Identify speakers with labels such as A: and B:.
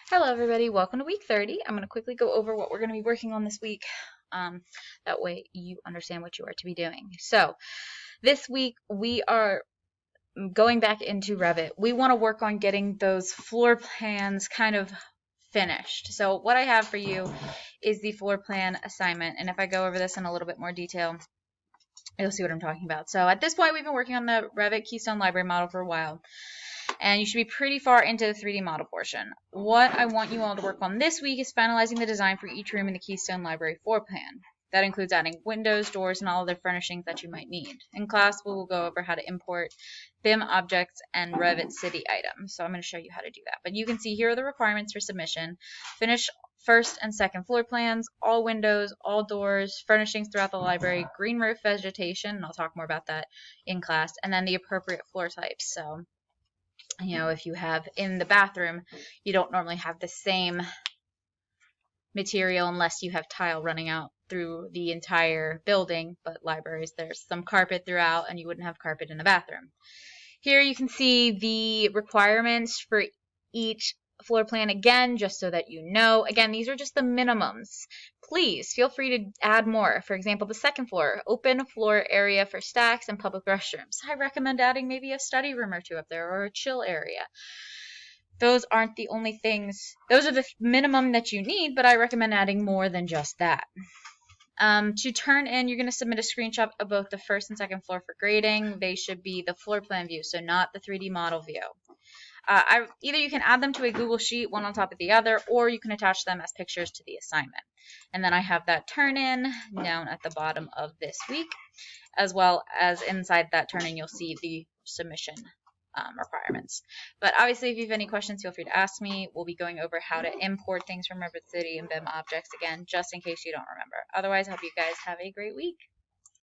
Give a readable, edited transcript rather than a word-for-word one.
A: Hello everybody, welcome to week 30. I'm going to quickly go over what we're going to be working on this week. That way you understand what you are to be doing. So this week we are going back into Revit. We want to work on getting those floor plans kind of finished. So what I have for you is the floor plan assignment, and if I go over this in a little bit more detail, you'll see what I'm talking about. So at this point we've been working on the Revit Keystone Library model for a while, and you should be pretty far into the 3D model portion. What I want you all to work on this week is finalizing the design for each room in the Keystone Library floor plan. That includes adding windows, doors, and all other furnishings that you might need. In class, we will go over how to import BIM objects and Revit city items. So I'm going to show you how to do that. But you can see here are the requirements for submission. Finish first and second floor plans, all windows, all doors, furnishings throughout the library, green roof vegetation, and I'll talk more about that in class, and then the appropriate floor types. So if you have in the bathroom, you don't normally have the same material unless you have tile running out through the entire building, but libraries, there's some carpet throughout, and you wouldn't have carpet in a bathroom. Here you can see the requirements for each floor plan again, just so that you know. Again, these are just the minimums. Please feel free to add more. For example, the second floor, open floor area for stacks and public restrooms. I recommend adding maybe a study room or two up there, or a chill area. Those aren't the only things. Those are the minimum that you need, but I recommend adding more than just that. To turn in, you're going to submit a screenshot of both the first and second floor for grading. They should be the floor plan view, so not the 3D model view. Either you can add them to a Google Sheet, one on top of the other, or you can attach them as pictures to the assignment. And then I have that turn in down at the bottom of this week, as well as inside that turn in, you'll see the submission requirements. But obviously, if you have any questions, feel free to ask me. We'll be going over how to import things from Revit City and BIM objects again, just in case you don't remember. Otherwise, I hope you guys have a great week.